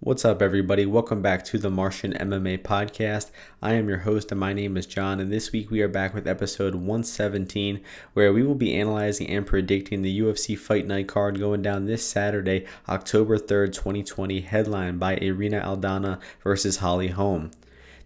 What's up, everybody? Welcome back to the Martian MMA podcast. I am your host, and my name is John, and this week we are back with episode 117, where we will be analyzing and predicting the UFC Fight Night card going down this Saturday, October 3rd, 2020, headlined by Ayari-Aldana versus Holly Holm.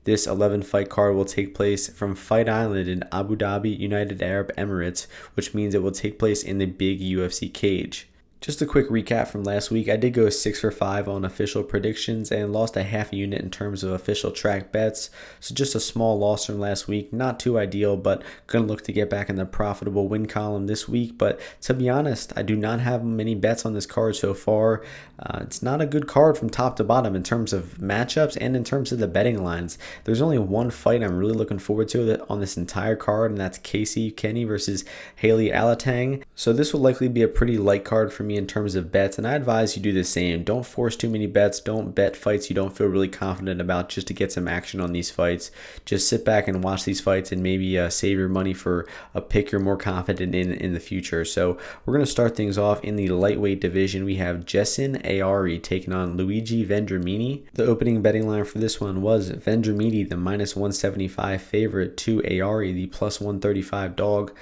This 11-fight card will take place from Fight Island in Abu Dhabi, United Arab Emirates, which means it will take place in the big UFC cage. Just a quick recap from last week. I did go 6 for 5 on official predictions and lost a half a unit in terms of official track bets. So just a small loss from last week. Not too ideal, but going to look to get back in the profitable win column this week. But to be honest, I do not have many bets on this card so far. It's not a good card from top to bottom in terms of matchups and in terms of the betting lines. There's only one fight I'm really looking forward to on this entire card, and that's Casey Kenney versus Ayari-Alateng. So this will likely be a pretty light card for me in terms of bets, and I advise you do the same. Don't force too many bets. Don't bet fights you don't feel really confident about just to get some action on these fights. Just sit back and watch these fights and maybe save your money for a pick you're more confident in the future. So we're going to start things off in the lightweight division. We have Jeison Ayari taking on Luigi-Vendramini. The opening betting line for this one was Vendramini, the minus 175 favorite, to Ayari, the plus 135 dog.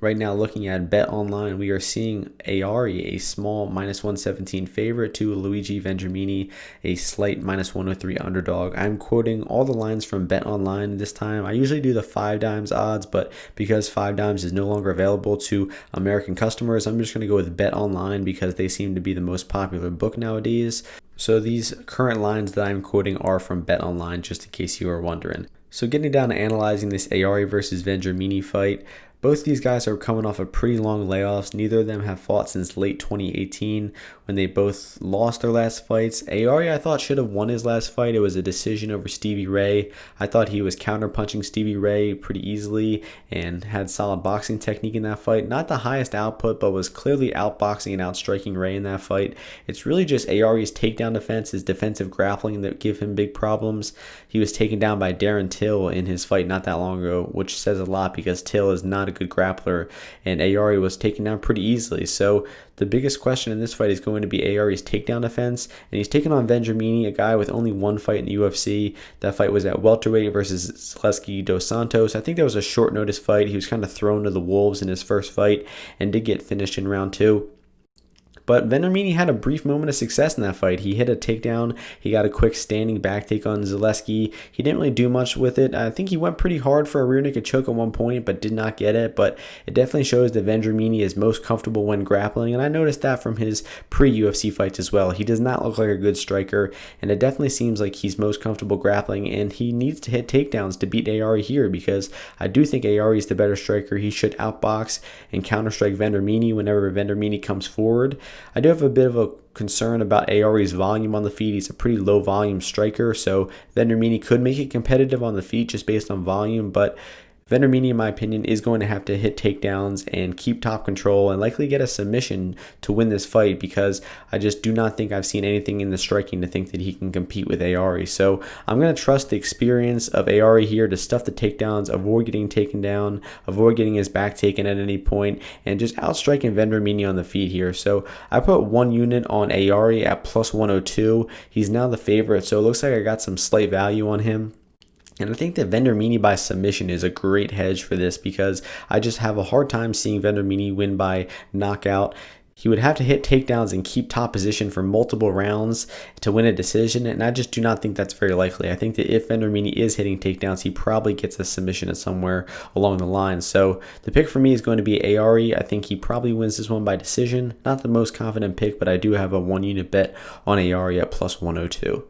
Right now, looking at Bet Online, we are seeing Ayari, a small minus 117 favorite, to Luigi-Vendramini, a slight minus 103 underdog. I'm quoting all the lines from Bet Online this time. I usually do the 5 dimes odds, but because 5 dimes is no longer available to American customers, I'm just going to go with Bet Online because they seem to be the most popular book nowadays. So these current lines that I'm quoting are from Bet Online, just in case you were wondering. So getting down to analyzing this Ayari versus Vendramini fight, both these guys are coming off of pretty long layoffs. Neither of them have fought since late 2018 when they both lost their last fights. Ayari, I thought, should have won his last fight. It was a decision over Stevie Ray. I thought he was counterpunching Stevie Ray pretty easily and had solid boxing technique in that fight. Not the highest output, but was clearly outboxing and outstriking Ray in that fight. It's really just Ayari's takedown defense, his defensive grappling that give him big problems. He was taken down by Darren Till in his fight not that long ago, which says a lot because Till is not a good grappler, and Ayari was taken down pretty easily. So the biggest question in this fight is going to be Ayari's takedown defense, and he's taking on Vendramini, a guy with only one fight in the UFC. That fight was at welterweight versus Zaleski dos Santos. I think that was a short notice fight. He was kind of thrown to the wolves in his first fight and did get finished in round 2. But Vendramini had a brief moment of success in that fight. He hit a takedown. He got a quick standing back take on Zaleski. He didn't really do much with it. I think he went pretty hard for a rear naked choke at one point, but did not get it. But it definitely shows that Vendramini is most comfortable when grappling, and I noticed that from his pre-UFC fights as well. He does not look like a good striker, and it definitely seems like he's most comfortable grappling, and he needs to hit takedowns to beat Ayari here because I do think Ayari is the better striker. He should outbox and counterstrike Vendramini whenever Vendramini comes forward. I do have a bit of a concern about Ayari's volume on the feet. He's a pretty low volume striker, so Vendramini could make it competitive on the feet just based on volume, but Vendramini, in my opinion, is going to have to hit takedowns and keep top control and likely get a submission to win this fight because I just do not think I've seen anything in the striking to think that he can compete with Ayari. So I'm going to trust the experience of Ayari here to stuff the takedowns, avoid getting taken down, avoid getting his back taken at any point, and just outstriking Vendramini on the feet here. So I put 1 unit on Ayari at plus 102. He's now the favorite, so it looks like I got some slight value on him. And I think that Vendramini by submission is a great hedge for this because I just have a hard time seeing Vendramini win by knockout. He would have to hit takedowns and keep top position for multiple rounds to win a decision, and I just do not think that's very likely. I think that if Vendramini is hitting takedowns, he probably gets a submission at somewhere along the line. So the pick for me is going to be Ayari. I think he probably wins this one by decision. Not the most confident pick, but I do have a 1 unit bet on Ayari at plus 102.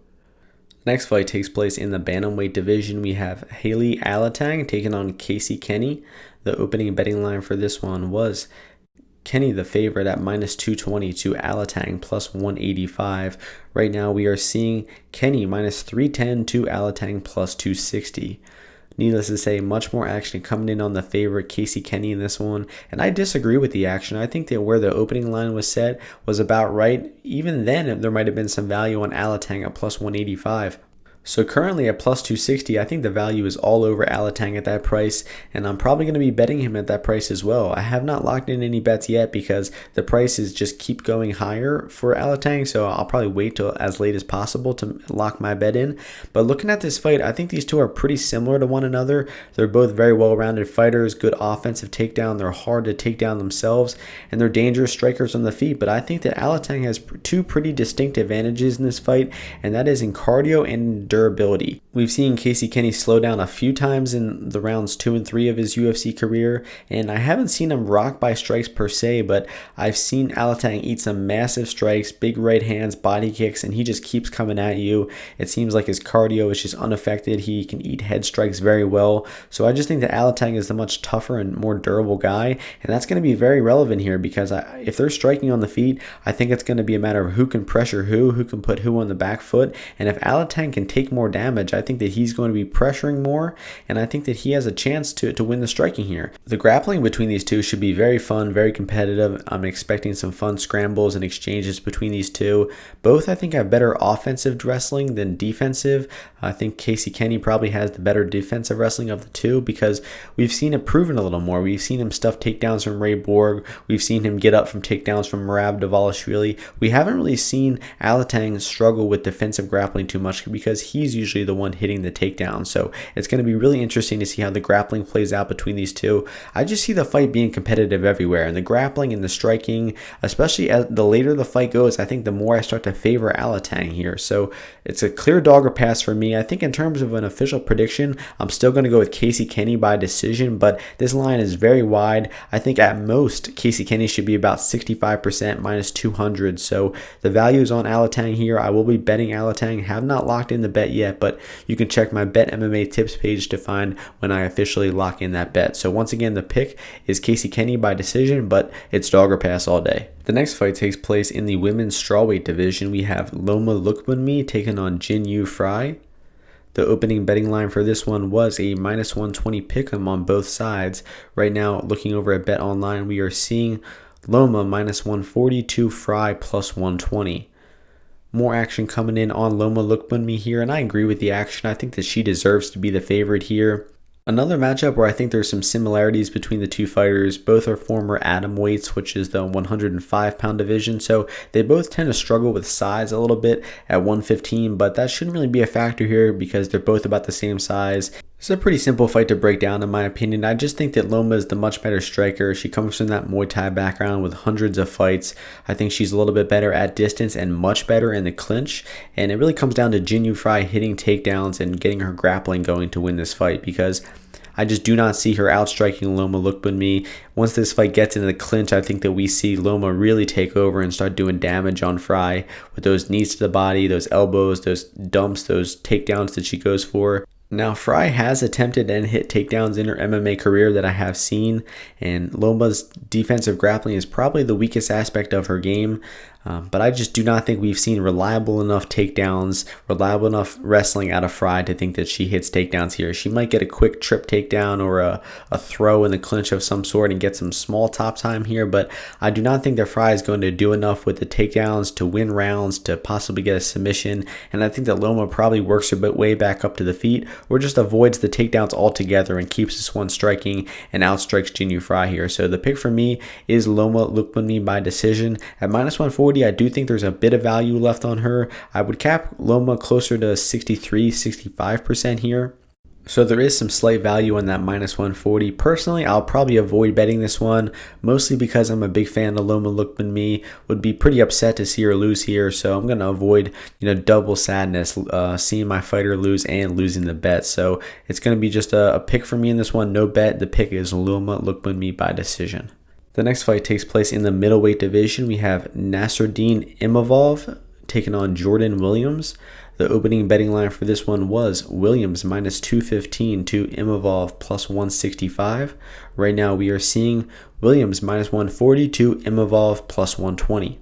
Next fight takes place in the bantamweight division. We have Ayari-Alateng taking on Casey Kenney. The opening betting line for this one was Kenney the favorite at minus 220 to Alateng plus 185. Right now we are seeing Kenney minus 310 to Alateng plus 260. Needless to say, much more action coming in on the favorite Casey Kenney in this one, and I disagree with the action. I think that where the opening line was set was about right. Even then, there might have been some value on Alateng at plus 185. So currently at plus 260, I think the value is all over Alateng at that price, and I'm probably going to be betting him at that price as well. I have not locked in any bets yet because the prices just keep going higher for Alateng, so I'll probably wait till as late as possible to lock my bet in. But looking at this fight, I think these two are pretty similar to one another. They're both very well-rounded fighters, good offensive takedown. They're hard to take down themselves, and they're dangerous strikers on the feet. But I think that Alateng has two pretty distinct advantages in this fight, and that is in cardio and durability. We've seen Casey Kenney slow down a few times in the rounds 2 and 3 of his UFC career, and I haven't seen him rock by strikes per se, but I've seen Alateng eat some massive strikes, big right hands, body kicks, and he just keeps coming at you. It seems like his cardio is just unaffected. He can eat head strikes very well. So I just think that Alateng is the much tougher and more durable guy, and that's going to be very relevant here because if they're striking on the feet, I think it's going to be a matter of who can pressure who can put who on the back foot, and if Alateng can take more damage, I think that he's going to be pressuring more, and I think that he has a chance to win the striking here. The grappling between these two should be very fun, very competitive. I'm expecting some fun scrambles and exchanges between these two. Both, I think, have better offensive wrestling than defensive. I think Casey Kenney probably has the better defensive wrestling of the two because we've seen it proven a little more. We've seen him stuff takedowns from Ray Borg. We've seen him get up from takedowns from Merab Dvalishvili. We haven't really seen Alateng struggle with defensive grappling too much because he's usually the one hitting the takedown. So it's going to be really interesting to see how the grappling plays out between these two. I just see the fight being competitive everywhere, and the grappling and the striking, especially as the later the fight goes, I think the more I start to favor Alateng here. So it's a clear dog or pass for me. I think in terms of an official prediction, I'm still going to go with Casey Kenney by decision, but this line is very wide. I think at most Casey Kenney should be about 65% minus 200. So the value is on Alateng here. I will be betting Alateng. Have not locked in the bet yet, but you can check my Bet MMA tips page to find when I officially lock in that bet. So once again, the pick is Casey Kenney by decision, but it's dog or pass all day. The next fight takes place in the women's strawweight division. We have Loma Lookboonmee taking on Jin-Yu-Frey. The opening betting line for this one was a minus 120 pick'em on both sides. Right now, looking over at Bet Online, we are seeing Loma minus 142, Frey plus 120. More action coming in on Loma Lookboonmee here, and I agree with the action. I think that she deserves to be the favorite here. Another matchup where I think there's some similarities between the two fighters. Both are former atom weights, which is the 105-pound division, so they both tend to struggle with size a little bit at 115, but that shouldn't really be a factor here because they're both about the same size. It's a pretty simple fight to break down in my opinion. I just think that Loma is the much better striker. She comes from that Muay Thai background with hundreds of fights. I think she's a little bit better at distance and much better in the clinch. And it really comes down to Jin-Yu-Frey hitting takedowns and getting her grappling going to win this fight because I just do not see her outstriking Loma Lookboonmee. Once this fight gets into the clinch, I think that we see Loma really take over and start doing damage on Frey with those knees to the body, those elbows, those dumps, those takedowns that she goes for. Now, Frey has attempted and hit takedowns in her MMA career that I have seen, and Loma's defensive grappling is probably the weakest aspect of her game. But I just do not think we've seen reliable enough takedowns, reliable enough wrestling out of Frey to think that she hits takedowns here. She might get a quick trip takedown or a throw in the clinch of some sort and get some small top time here, but I do not think that Frey is going to do enough with the takedowns to win rounds, to possibly get a submission, and I think that Loma probably works her way back up to the feet or just avoids the takedowns altogether and keeps this one striking and outstrikes Jin-Yu-Frey here. So the pick for me is Loma Lookboonmee by decision. At minus 140, I do think there's a bit of value left on her. I would cap Loma closer to 63-65% here. So there is some slight value on that minus 140. Personally, I'll probably avoid betting this one, mostly because I'm a big fan of Loma Lookboonmee. Would be pretty upset to see her lose here, so I'm going to avoid, double sadness, seeing my fighter lose and losing the bet. So it's going to be just a pick for me in this one. No bet. The pick is Loma Lookboonmee by decision. The next fight takes place in the middleweight division. We have Nasruddin-Imavov taking on Jordan Williams. The opening betting line for this one was Williams minus 215 to Imavov plus 165. Right now we are seeing Williams minus 140 to Imavov plus 120.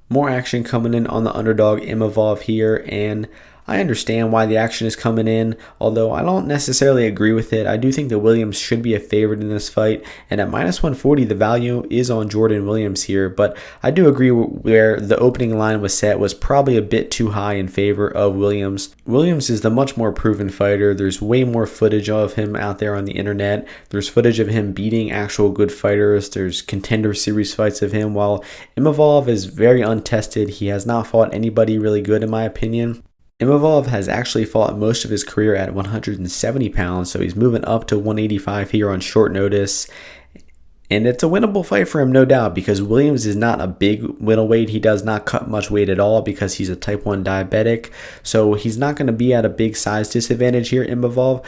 More action coming in on the underdog Imavov here, and I understand why the action is coming in, although I don't necessarily agree with it. I do think that Williams should be a favorite in this fight, and at minus 140, the value is on Jordan Williams here, but I do agree where the opening line was set was probably a bit too high in favor of Williams. Williams is the much more proven fighter. There's way more footage of him out there on the internet. There's footage of him beating actual good fighters. There's contender series fights of him, while Imavov is very untested. He has not fought anybody really good in my opinion. Imavov has actually fought most of his career at 170 pounds, so he's moving up to 185 here on short notice. And it's a winnable fight for him, no doubt, because Williams is not a big middleweight. He does not cut much weight at all because he's a type 1 diabetic. So he's not going to be at a big size disadvantage here, Imavov.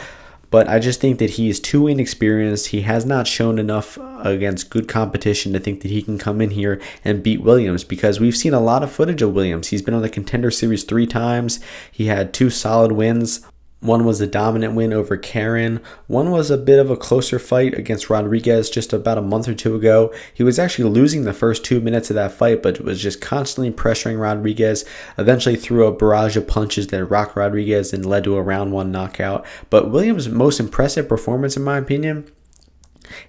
But I just think that he is too inexperienced. He has not shown enough against good competition to think that he can come in here and beat Williams, because we've seen a lot of footage of Williams. He's been on the Contender Series 3 times. He had 2 solid wins. One was a dominant win over Karen. One was a bit of a closer fight against Rodriguez just about a month or two ago. He was actually losing the first 2 minutes of that fight, but was just constantly pressuring Rodriguez. Eventually threw a barrage of punches that rocked Rodriguez and led to a round 1 knockout. But Williams' most impressive performance, in my opinion,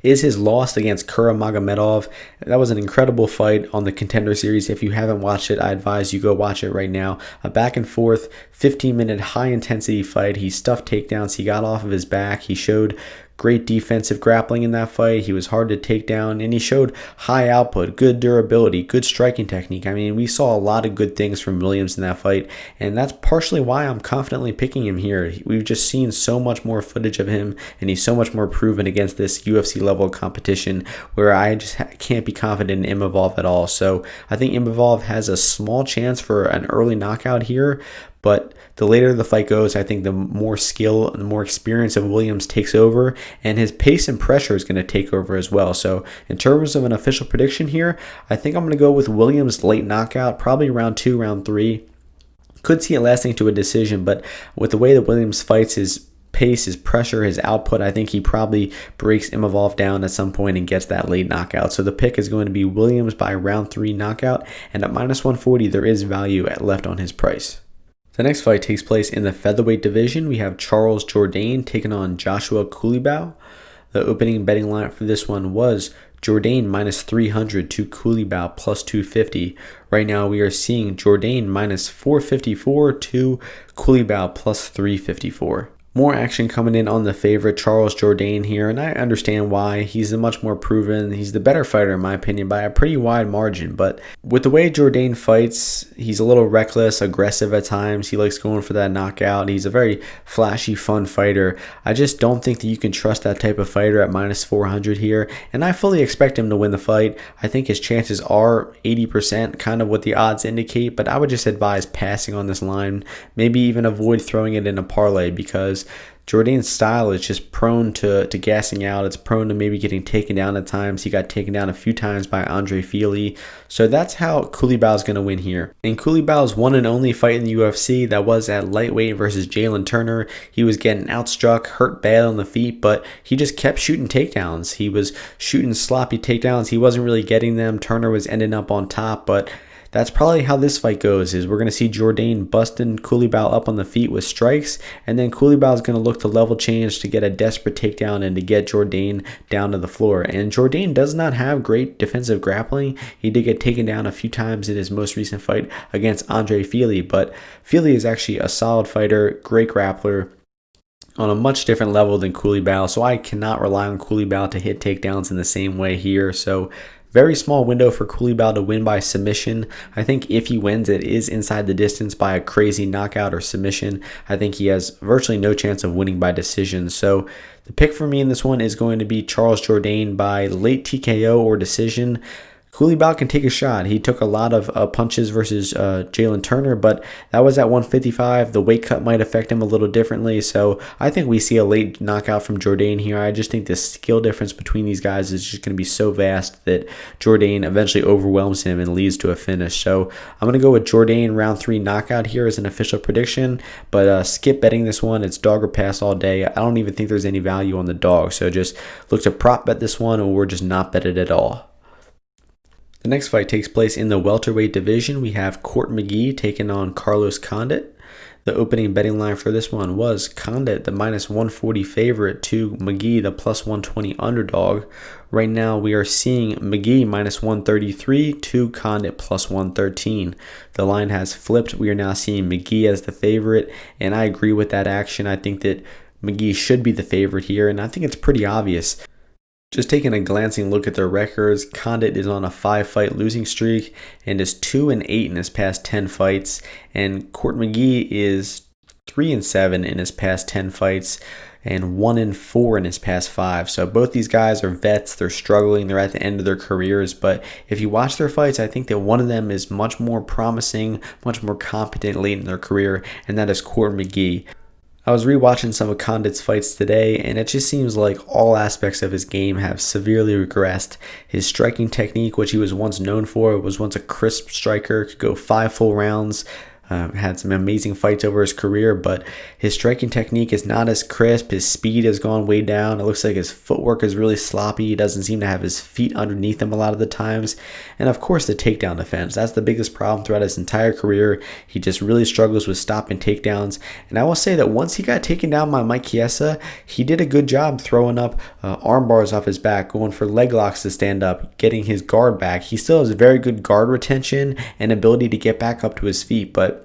is his loss against Kuramagomedov. That was an incredible fight on the Contender Series. If you haven't watched it, I advise you go watch it right now. A back and forth, 15-minute high-intensity fight. He stuffed takedowns. He got off of his back. He showed great defensive grappling in that fight. He was hard to take down, and he showed high output, good durability, good striking technique. I mean, we saw a lot of good things from Williams in that fight, and that's partially why I'm confidently picking him here. We've just seen so much more footage of him, and he's so much more proven against this UFC level of competition where I just can't be confident in Imavov at all. So I think Imavov has a small chance for an early knockout here, but the later the fight goes, I think the more skill and the more experience of Williams takes over, and his pace and pressure is going to take over as well. So in terms of an official prediction here, I think I'm going to go with Williams late knockout, probably round 2, round 3. Could see it lasting to a decision, but with the way that Williams fights, his pace, his pressure, his output, I think he probably breaks Imavov down at some point and gets that late knockout. So the pick is going to be Williams by round 3 knockout, and at minus 140, there is value left on his price. The next fight takes place in the featherweight division. We have Charles Jourdain taking on Joshua Culibao. The opening betting line for this one was Jourdain minus 300 to Culibao plus 250. Right now we are seeing Jourdain minus 454 to Culibao plus 354. More action coming in on the favorite Charles Jourdain here, and I understand why. He's the much more proven, he's the better fighter in my opinion by a pretty wide margin, but with the way Jourdain fights, he's a little reckless, aggressive at times. He likes going for that knockout. He's a very flashy, fun fighter. I just don't think that you can trust that type of fighter at minus 400 here, and I fully expect him to win the fight. I think his chances are 80%, kind of what the odds indicate, but I would just advise passing on this line, maybe even avoid throwing it in a parlay, because Jourdain's style is just prone to gassing out. It's prone to maybe getting taken down at times. He got taken down a few times by Andre Fili. So that's how Culibao's going to win here. In Culibao's one and only fight in the UFC, that was at lightweight versus Jalen Turner. He was getting outstruck, hurt bad on the feet, but he just kept shooting takedowns. He was shooting sloppy takedowns. He wasn't really getting them. Turner was ending up on top, but that's probably how this fight goes, is we're going to see Jourdain busting Culibao up on the feet with strikes, and then Culibao is going to look to level change to get a desperate takedown and to get Jourdain down to the floor. And Jourdain does not have great defensive grappling. He did get taken down a few times in his most recent fight against Andre Fili, but Fili is actually a solid fighter, great grappler, on a much different level than Culibao, so I cannot rely on Culibao to hit takedowns in the same way here. So very small window for Culibao to win by submission. I think if he wins, it is inside the distance by a crazy knockout or submission. I think he has virtually no chance of winning by decision. So the pick for me in this one is going to be Charles Jourdain by late TKO or decision. Culibao can take a shot. He took a lot of punches versus Jalen Turner, but that was at 155. The weight cut might affect him a little differently, so I think we see a late knockout from Jourdain here. I just think the skill difference between these guys is just going to be so vast that Jourdain eventually overwhelms him and leads to a finish. So I'm going to go with Jourdain round 3 knockout here as an official prediction, but skip betting this one. It's dog or pass all day. I don't even think there's any value on the dog, so just look to prop bet this one or just not bet it at all. The next fight takes place in the welterweight division. We have Condit-McGee taking on Carlos Condit. The opening betting line for this one was Condit, the -140 favorite, to McGee, the +120 underdog. Right now, we are seeing McGee -133 to Condit +113. The line has flipped. We are now seeing McGee as the favorite, and I agree with that action. I think that McGee should be the favorite here, and I think it's pretty obvious. Just taking a glancing look at their records, Condit is on a 5-fight losing streak and is 2-8 in his past 10 fights, and Court McGee is 3-7 in his past 10 fights and 1-4 in his past 5. So both these guys are vets. They're struggling. They're at the end of their careers. But if you watch their fights, I think that one of them is much more promising, much more competent late in their career, and that is Court McGee. I was rewatching some of Condit's fights today, and it just seems like all aspects of his game have severely regressed. His striking technique, which he was once known for, was once a crisp striker, could go 5 full rounds, had some amazing fights over his career, but his striking technique is not as crisp. His speed has gone way down. It looks like his footwork is really sloppy. He doesn't seem to have his feet underneath him a lot of the times. And of course, the takedown defense. That's the biggest problem throughout his entire career. He just really struggles with stopping takedowns. And I will say that once he got taken down by Mike Chiesa, he did a good job throwing up arm bars off his back, going for leg locks to stand up, getting his guard back. He still has very good guard retention and ability to get back up to his feet, but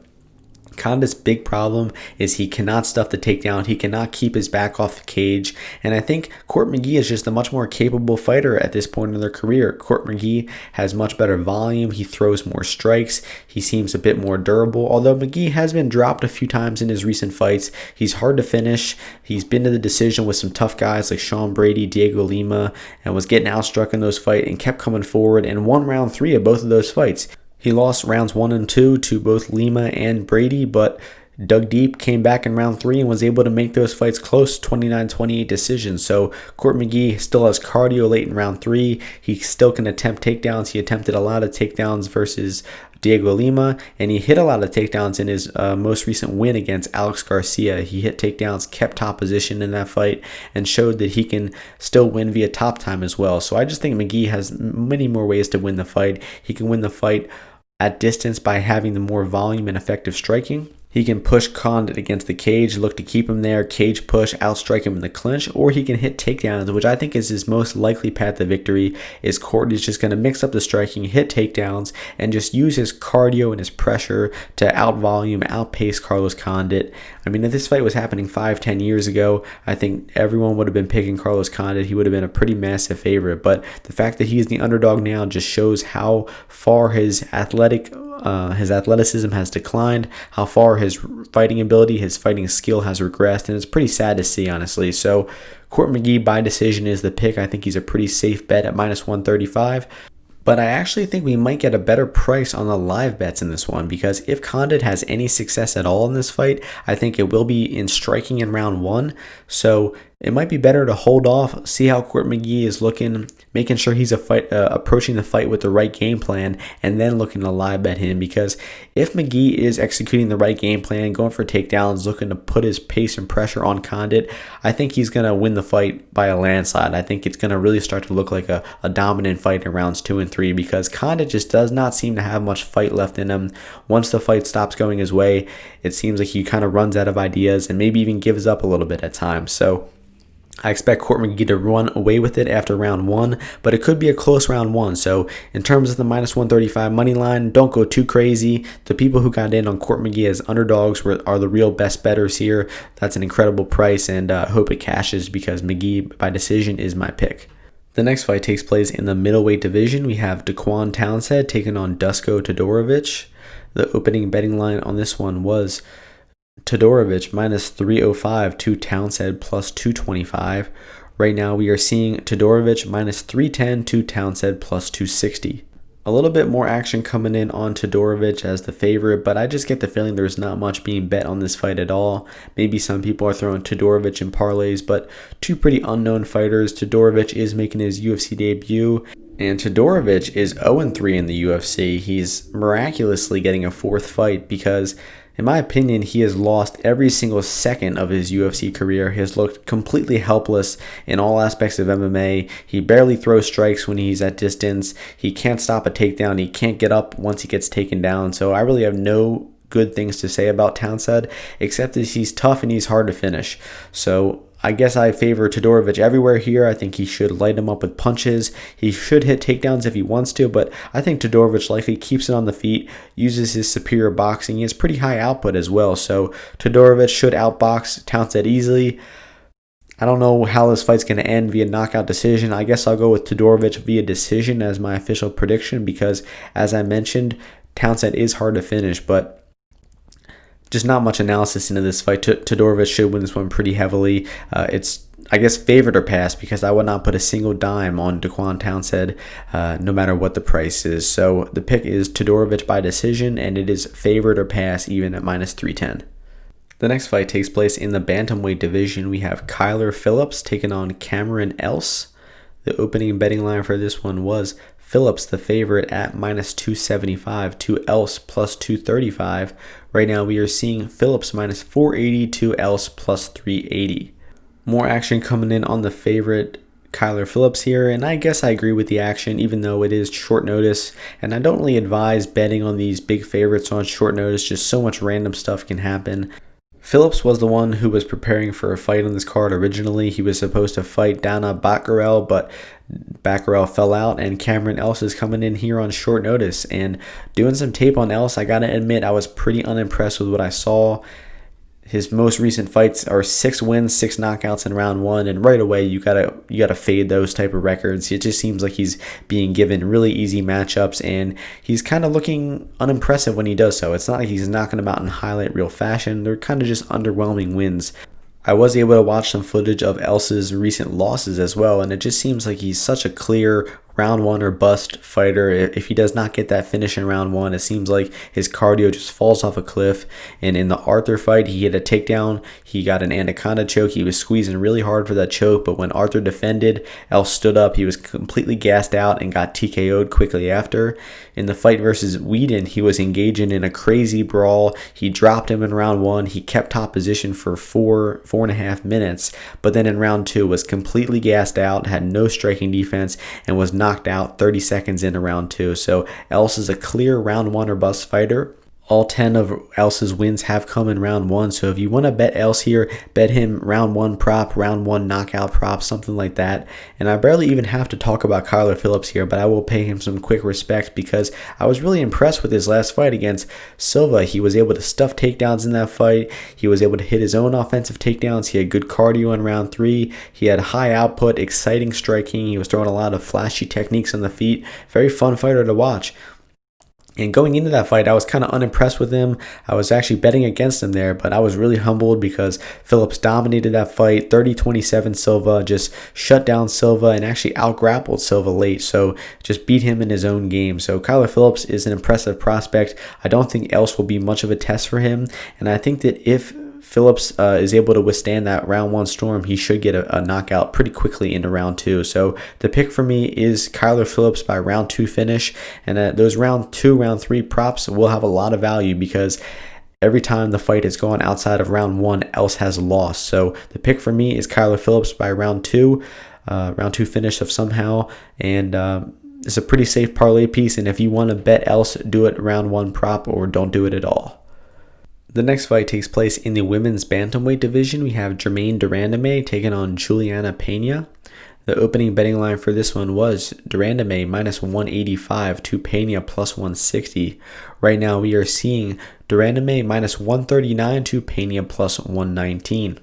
Condit's big problem is he cannot stuff the takedown. He cannot keep his back off the cage. And I think Court McGee is just a much more capable fighter at this point in their career. Court McGee has much better volume. He throws more strikes. He seems a bit more durable. Although McGee has been dropped a few times in his recent fights, he's hard to finish. He's been to the decision with some tough guys like Sean Brady, Diego Lima, and was getting outstruck in those fights and kept coming forward and won round 3 of both of those fights. He lost rounds 1 and 2 to both Lima and Brady, but dug deep, came back in round 3, and was able to make those fights close, 29-28 decisions. So Court McGee still has cardio late in round 3. He still can attempt takedowns. He attempted a lot of takedowns versus Diego Lima, and he hit a lot of takedowns in his most recent win against Alex Garcia. He hit takedowns, kept top position in that fight, and showed that he can still win via top time as well. So I just think McGee has many more ways to win the fight. He can win the fight at distance by having the more volume and effective striking. He can push Condit against the cage, look to keep him there, cage push, outstrike him in the clinch, or he can hit takedowns, which I think is his most likely path to victory. Is Court is just going to mix up the striking, hit takedowns, and just use his cardio and his pressure to out-volume, outpace Carlos Condit. I mean, if this fight was happening 5-10 years ago, I think everyone would have been picking Carlos Condit. He would have been a pretty massive favorite, but the fact that he's the underdog now just shows how far his athleticism has declined, how far his fighting ability, his fighting skill has regressed, and it's pretty sad to see, honestly. So Court McGee by decision is the pick. I think he's a pretty safe bet at -135. But I actually think we might get a better price on the live bets in this one, because if Condit has any success at all in this fight, I think it will be in striking in round 1. So it might be better to hold off, see how Court McGee is looking, making sure he's approaching the fight with the right game plan, and then looking to live bet him. Because if McGee is executing the right game plan, going for takedowns, looking to put his pace and pressure on Condit, I think he's going to win the fight by a landslide. I think it's going to really start to look like a dominant fight in rounds 2 and 3, because Condit just does not seem to have much fight left in him. Once the fight stops going his way, it seems like he kind of runs out of ideas and maybe even gives up a little bit at times. So I expect Court McGee to run away with it after round 1, but it could be a close round 1. So in terms of the -135 money line, don't go too crazy. The people who got in on Court McGee as underdogs are the real best bettors here. That's an incredible price, and I hope it cashes, because McGee by decision is my pick. The next fight takes place in the middleweight division. We have Daquan Townsend taking on Dusko Todorovic. The opening betting line on this one was Todorovic -305 to Townsend +225. Right now we are seeing Todorovic -310 to Townsend +260. A little bit more action coming in on Todorovic as the favorite, but I just get the feeling there's not much being bet on this fight at all. Maybe some people are throwing Todorovic in parlays, but two pretty unknown fighters. Todorovic is making his UFC debut, and Todorovic is 0-3 in the UFC. He's miraculously getting a 4th fight, because in my opinion, he has lost every single second of his UFC career. He has looked completely helpless in all aspects of MMA. He barely throws strikes when he's at distance. He can't stop a takedown. He can't get up once he gets taken down. So I really have no good things to say about Townsend, except that he's tough and he's hard to finish. So I guess I favor Todorovic everywhere here. I think he should light him up with punches. He should hit takedowns if he wants to, but I think Todorovic likely keeps it on the feet, uses his superior boxing. He has pretty high output as well, so Todorovic should outbox Townsend easily. I don't know how this fight's going to end via knockout decision. I guess I'll go with Todorovic via decision as my official prediction because, as I mentioned, Townsend is hard to finish, but just not much analysis into this fight. Todorovic should win this one pretty heavily. It's, I guess, favored or passed because I would not put a single dime on Daquan Townsend no matter what the price is. So the pick is Todorovic by decision, and it is favored or passed even at minus 310. The next fight takes place in the bantamweight division. We have Kyler Phillips taking on Cameron-Else. The opening betting line for this one was Phillips the favorite at minus 275 to Else plus 235. Right now we are seeing Phillips minus 480 to Else plus 380. More action coming in on the favorite Kyler Phillips here, and I guess I agree with the action even though it is short notice, and I don't really advise betting on these big favorites on short notice. Just so much random stuff can happen. Phillips was the one who was preparing for a fight on this card originally. He was supposed to fight Dana Bakkarel, but Bakkarel fell out, and Cameron-Else is coming in here on short notice. And doing some tape on Else, I gotta admit, I was pretty unimpressed with what I saw. His most recent fights are 6 wins, 6 knockouts in round 1, and right away you gotta fade those type of records. It just seems like he's being given really easy matchups, and he's kind of looking unimpressive when he does so. It's not like he's knocking them out in highlight reel fashion. They're kind of just underwhelming wins. I was able to watch some footage of Else's recent losses as well, and it just seems like he's such a clear round 1 or bust fighter. If he does not get that finish in round 1, it seems like his cardio just falls off a cliff. And in the Arthur fight, he hit a takedown. He got an anaconda choke. He was squeezing really hard for that choke, but when Arthur defended, Else stood up. He was completely gassed out and got TKO'd quickly after. In the fight versus Whedon, he was engaging in a crazy brawl. He dropped him in round 1. He kept top position for 4.5 minutes, but then in round 2 was completely gassed out, had no striking defense, and was knocked out 30 seconds into round 2. So Else is a clear round 1 or bust fighter. All 10 of Else's wins have come in round 1. So if you want to bet Else here, bet him round 1 prop, round 1 knockout prop, something like that. And I barely even have to talk about Kyler Phillips here, but I will pay him some quick respect because I was really impressed with his last fight against Silva. He was able to stuff takedowns in that fight. He was able to hit his own offensive takedowns. He had good cardio in round 3. He had high output, exciting striking. He was throwing a lot of flashy techniques on the feet. Very fun fighter to watch. And going into that fight, I was kind of unimpressed with him. I was actually betting against him there, but I was really humbled because Phillips dominated that fight. 30-27 Silva, just shut down Silva and actually out-grappled Silva late. So just beat him in his own game. So Kyler Phillips is an impressive prospect. I don't think Else will be much of a test for him. And I think that if Phillips is able to withstand that round 1 storm, he should get a knockout pretty quickly into round 2. So the pick for me is Kyler Phillips by round 2 finish, and those round 2, round 3 props will have a lot of value because every time the fight has gone outside of round 1, Else has lost. So the pick for me is Kyler Phillips by round 2 finish of somehow, and it's a pretty safe parlay piece. And if you want to bet Else, do it round 1 prop or don't do it at all. The next fight takes place in the women's bantamweight division. We have Germaine de Randamie taking on Juliana Pena. The opening betting line for this one was de Randamie minus 185 to Pena plus 160. Right now we are seeing de Randamie minus 139 to Pena plus 119.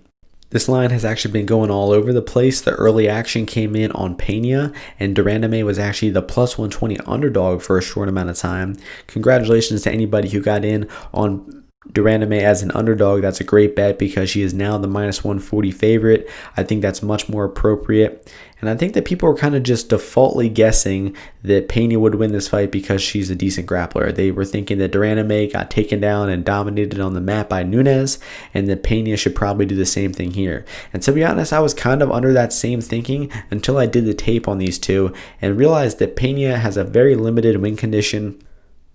This line has actually been going all over the place. The early action came in on Pena, and de Randamie was actually the plus 120 underdog for a short amount of time. Congratulations to anybody who got in on de Randamie as an underdog. That's a great bet because she is now the minus 140 favorite. I think that's much more appropriate. And I think that people are kind of just defaultly guessing that Pena would win this fight because she's a decent grappler. They were thinking that de Randamie got taken down and dominated on the mat by Nunes, and that Pena should probably do the same thing here. And to be honest, I was kind of under that same thinking until I did the tape on these two and realized that Pena has a very limited win condition.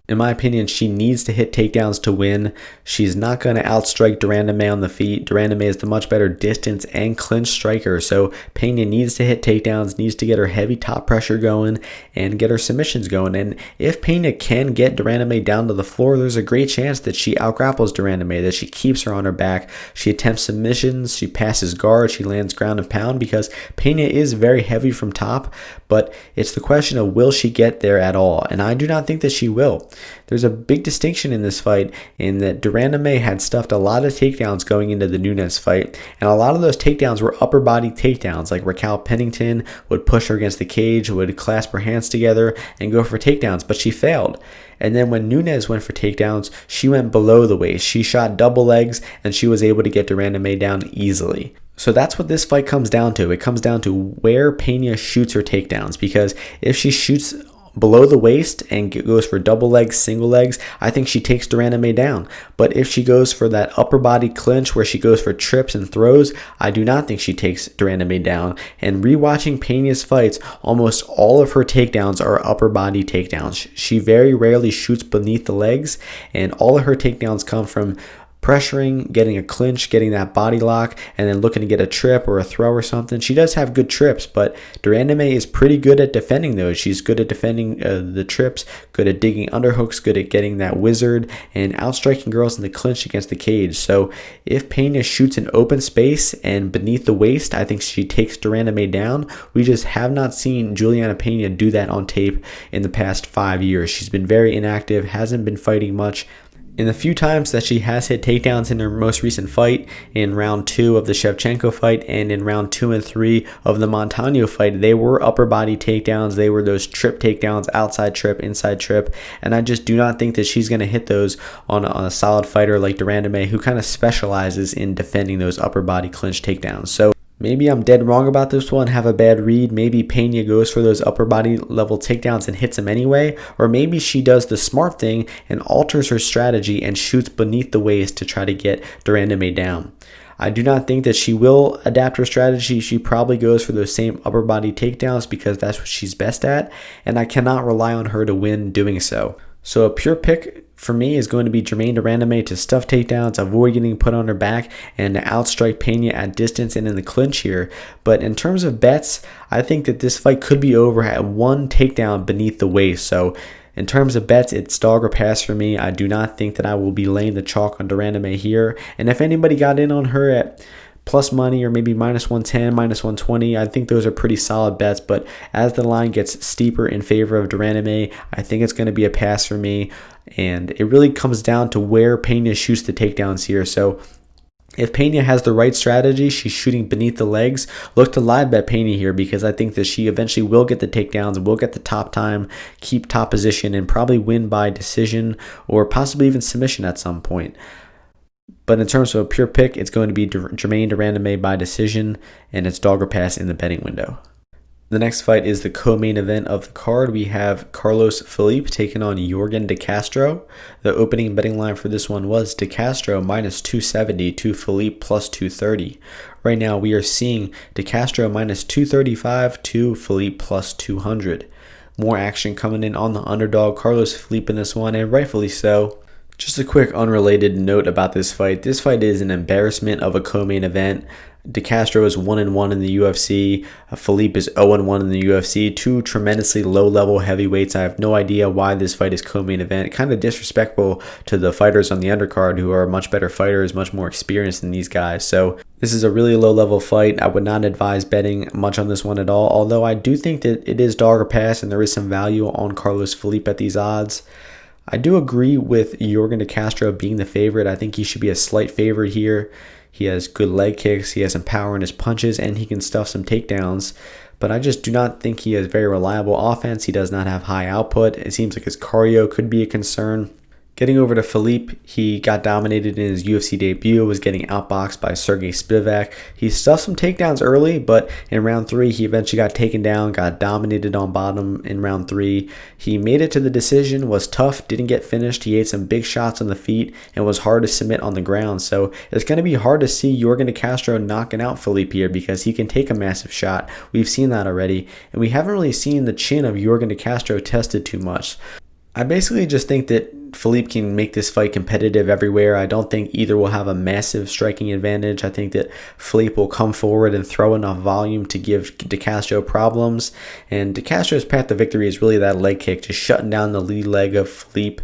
In my opinion, she needs to hit takedowns to win. She's not going to outstrike de Randamie on the feet. De Randamie is the much better distance and clinch striker. So Pena needs to hit takedowns, needs to get her heavy top pressure going and get her submissions going. And if Pena can get de Randamie down to the floor, there's a great chance that she outgrapples de Randamie, that she keeps her on her back. She attempts submissions, she passes guard, she lands ground and pound, because Pena is very heavy from top. But it's the question of, will she get there at all? And I do not think that she will. There's a big distinction in this fight in that de Randamie had stuffed a lot of takedowns going into the Nunes fight, and a lot of those takedowns were upper body takedowns. Like Raquel Pennington would push her against the cage, would clasp her hands together and go for takedowns, but she failed. And then when Nunes went for takedowns, she went below the waist. She shot double legs, and she was able to get de Randamie down easily. So that's what this fight comes down to. It comes down to where Pena shoots her takedowns, because if she shoots below the waist and goes for double legs, single legs, I think she takes de Randamie down. But if she goes for that upper body clinch where she goes for trips and throws, I do not think she takes de Randamie down. And rewatching Pena's fights, almost all of her takedowns are upper body takedowns. She very rarely shoots beneath the legs, and all of her takedowns come from pressuring, getting a clinch, getting that body lock, and then looking to get a trip or a throw or something. She does have good trips, but de Randamie is pretty good at defending those. She's good at defending the trips, good at digging underhooks, good at getting that wizard, and outstriking girls in the clinch against the cage. So if Pena shoots an open space and beneath the waist, I think she takes de Randamie down. We just have not seen Juliana Pena do that on tape in the past 5 years. She's been very inactive, hasn't been fighting much. In the few times that she has hit takedowns in her most recent fight, in round 2 of the Shevchenko fight and in round 2 and 3 of the Montano fight, they were upper body takedowns. They were those trip takedowns, outside trip, inside trip, and I just do not think that she's going to hit those on a solid fighter like de Randamie, who kind of specializes in defending those upper body clinch takedowns. So maybe I'm dead wrong about this one, have a bad read. Maybe Pena goes for those upper body level takedowns and hits them anyway. Or maybe she does the smart thing and alters her strategy and shoots beneath the waist to try to get de Randamie down. I do not think that she will adapt her strategy. She probably goes for those same upper body takedowns because that's what she's best at, and I cannot rely on her to win doing so. So a pure pick for me is going to be Germaine de Randamie to stuff takedowns, avoid getting put on her back, and to outstrike Pena at distance and in the clinch here. But in terms of bets, I think that this fight could be over at one takedown beneath the waist. So in terms of bets, it's dog or pass for me. I do not think that I will be laying the chalk on de Randamie here. And if anybody got in on her at plus money or maybe minus 110, minus 120, I think those are pretty solid bets. But as the line gets steeper in favor of de Randamie, I think it's going to be a pass for me. And it really comes down to where Pena shoots the takedowns here. So if Pena has the right strategy, she's shooting beneath the legs, look to live bet Pena here, because I think that she eventually will get the takedowns, will get the top time, keep top position, and probably win by decision or possibly even submission at some point. But in terms of a pure pick, it's going to be Germaine de Randamie by decision, and it's dog or pass in the betting window. The next fight is the co-main event of the card. We have Carlos Felipe taking on Yorgan De Castro. The opening betting line for this one was De Castro minus 270 to Felipe plus 230. Right now we are seeing De Castro minus 235 to Felipe plus 200. More action coming in on the underdog Carlos Felipe in this one, and rightfully so. Just a quick unrelated note about this fight. This fight is an embarrassment of a co-main event. De Castro is 1-1 in the UFC. Felipe is 0-1 in the UFC. Two tremendously low-level heavyweights. I have no idea why this fight is co-main event. Kind of disrespectful to the fighters on the undercard who are much better fighters, much more experienced than these guys. So this is a really low-level fight. I would not advise betting much on this one at all, although I do think that it is dog or pass and there is some value on Carlos Felipe at these odds. I do agree with Yorgan De Castro being the favorite. I think he should be a slight favorite here. He has good leg kicks, he has some power in his punches, and he can stuff some takedowns. But I just do not think he has very reliable offense. He does not have high output. It seems like his cardio could be a concern. Getting over to Felipe, he got dominated in his UFC debut, was getting outboxed by Sergey Spivak. He stuffed some takedowns early, but in round 3, he eventually got taken down, got dominated on bottom in round 3. He made it to the decision, was tough, didn't get finished. He ate some big shots on the feet and was hard to submit on the ground. So it's going to be hard to see Yorgan De Castro knocking out Felipe here because he can take a massive shot. We've seen that already, and we haven't really seen the chin of Yorgan De Castro tested too much. I basically just think that Philippe can make this fight competitive everywhere. I don't think either will have a massive striking advantage. I think that Philippe will come forward and throw enough volume to give De Castro problems. And De Castro's path to victory is really that leg kick, just shutting down the lead leg of Philippe,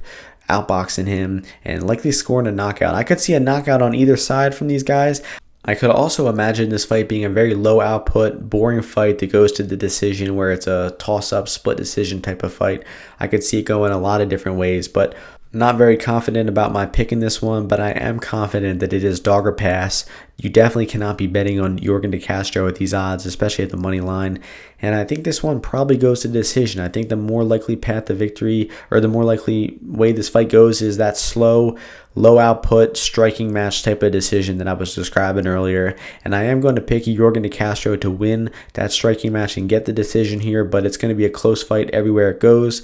outboxing him, and likely scoring a knockout. I could see a knockout on either side from these guys. I could also imagine this fight being a very low output, boring fight that goes to the decision, where it's a toss-up, split decision type of fight. I could see it go in a lot of different ways, but not very confident about my pick in this one, but I am confident that it is dog or pass. You definitely cannot be betting on Yorgan De Castro at these odds, especially at the money line. And I think this one probably goes to decision. I think the more likely path to victory, or the more likely way this fight goes, is that slow, low output, striking match type of decision that I was describing earlier. And I am going to pick Yorgan De Castro to win that striking match and get the decision here, but it's going to be a close fight everywhere it goes.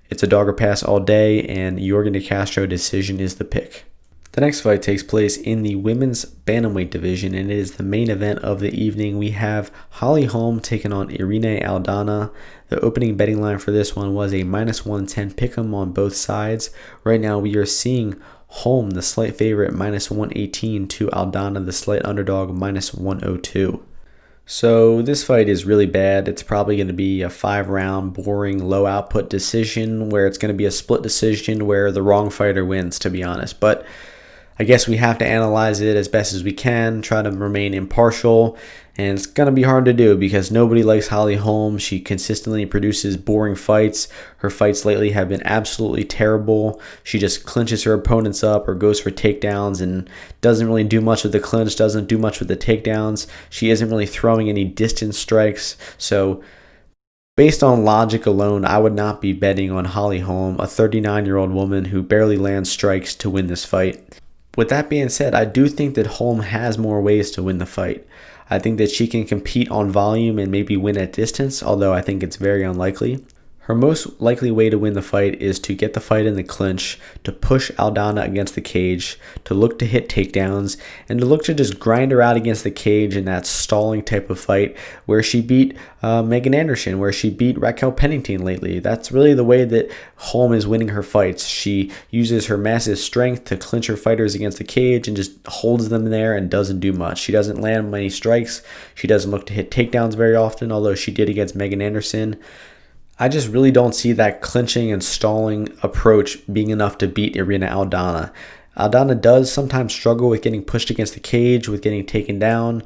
It's a dog or pass all day, and Yorgan De Castro decision is the pick. The next fight takes place in the women's bantamweight division, and it is the main event of the evening. We have Holly Holm taking on Irene Aldana. The opening betting line for this one was a -110 pick'em on both sides. Right now we are seeing Holm, the slight favorite, -118 to Aldana, the slight underdog, -102. So this fight is really bad. It's probably going to be a 5-round, boring, low-output decision, where it's going to be a split decision where the wrong fighter wins, to be honest. But I guess we have to analyze it as best as we can, try to remain impartial, and it's going to be hard to do because nobody likes Holly Holm. She consistently produces boring fights. Her fights lately have been absolutely terrible. She just clinches her opponents up or goes for takedowns and doesn't really do much with the clinch, doesn't do much with the takedowns. She isn't really throwing any distance strikes. So based on logic alone, I would not be betting on Holly Holm, a 39-year-old woman who barely lands strikes, to win this fight. With that being said, I do think that Holm has more ways to win the fight. I think that she can compete on volume and maybe win at distance, although I think it's very unlikely. Her most likely way to win the fight is to get the fight in the clinch, to push Aldana against the cage, to look to hit takedowns, and to look to just grind her out against the cage in that stalling type of fight where she beat Megan Anderson, where she beat Raquel Pennington lately. That's really the way that Holm is winning her fights. She uses her massive strength to clinch her fighters against the cage and just holds them there and doesn't do much. She doesn't land many strikes. She doesn't look to hit takedowns very often, although she did against Megan Anderson. I just really don't see that clinching and stalling approach being enough to beat Irene Aldana. Aldana does sometimes struggle with getting pushed against the cage, with getting taken down.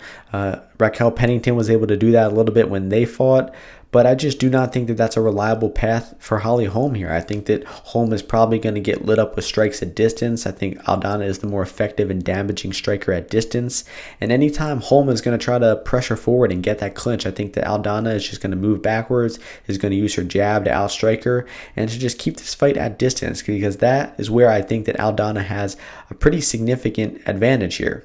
Raquel Pennington was able to do that a little bit when they fought, but I just do not think that that's a reliable path for Holly Holm here. I think that Holm is probably going to get lit up with strikes at distance. I think Aldana is the more effective and damaging striker at distance. And anytime Holm is going to try to pressure forward and get that clinch, I think that Aldana is just going to move backwards, is going to use her jab to outstrike her, and to just keep this fight at distance, because that is where I think that Aldana has a pretty significant advantage here.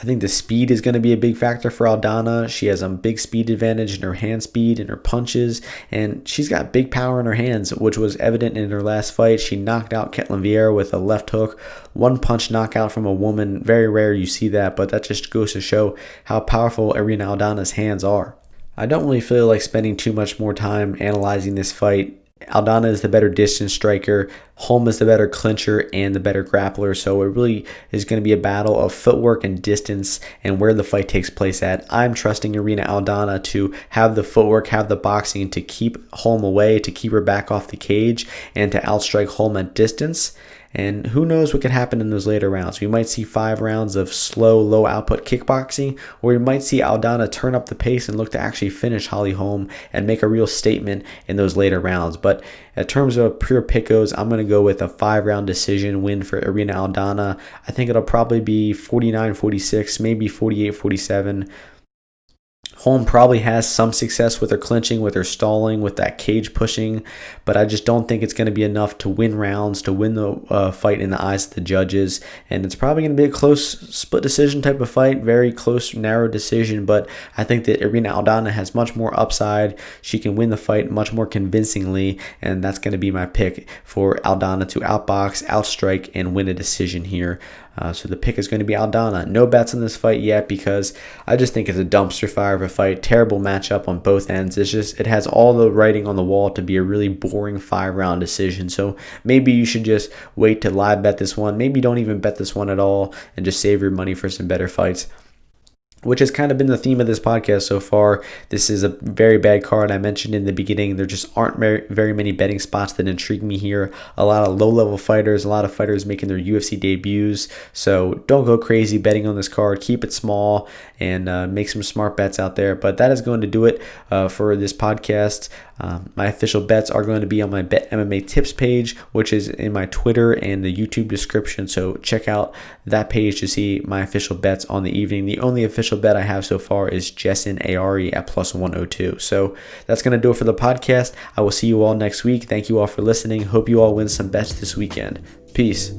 I think the speed is going to be a big factor for Aldana. She has a big speed advantage in her hand speed and her punches, and she's got big power in her hands, which was evident in her last fight. She knocked out Ketlin Vieira with a left hook, one punch knockout from a woman. Very rare you see that, but that just goes to show how powerful Irene Aldana's hands are. I don't really feel like spending too much more time analyzing this fight. Aldana is the better distance striker. Holm is the better clincher and the better grappler. So it really is going to be a battle of footwork and distance and where the fight takes place at. I'm trusting Irene Aldana to have the footwork, have the boxing to keep Holm away, to keep her back off the cage, and to outstrike Holm at distance. And who knows what could happen in those later rounds. We might see 5 rounds of slow, low-output kickboxing, or we might see Aldana turn up the pace and look to actually finish Holly Holm and make a real statement in those later rounds. But in terms of pure pickos, I'm going to go with a 5-round decision win for Irene Aldana. I think it'll probably be 49-46, maybe 48-47. Holm probably has some success with her clinching, with her stalling, with that cage pushing, but I just don't think it's going to be enough to win rounds, to win the fight in the eyes of the judges. And it's probably going to be a close split decision type of fight, very close, narrow decision, but I think that Irene Aldana has much more upside. She can win the fight much more convincingly, and that's going to be my pick for Aldana to outbox, outstrike, and win a decision here. So the pick is going to be Aldana. No bets on this fight yet because I just think it's a dumpster fire of a fight. Terrible matchup on both ends. It has all the writing on the wall to be a really boring 5-round decision. So maybe you should just wait to live bet this one. Maybe don't even bet this one at all and just save your money for some better fights, which has kind of been the theme of this podcast so far. This is a very bad card. I mentioned in the beginning, there just aren't very many betting spots that intrigue me here. A lot of low-level fighters, a lot of fighters making their UFC debuts. So don't go crazy betting on this card. Keep it small and make some smart bets out there. But that is going to do it for this podcast. My official bets are going to be on my Bet MMA tips page, which is in my Twitter and the YouTube description. So check out that page to see my official bets on the evening. The only official bet I have so far is Jessin Ayari at +102. So that's going to do it for the podcast. I will see you all next week. Thank you all for listening. Hope you all win some bets this weekend. Peace.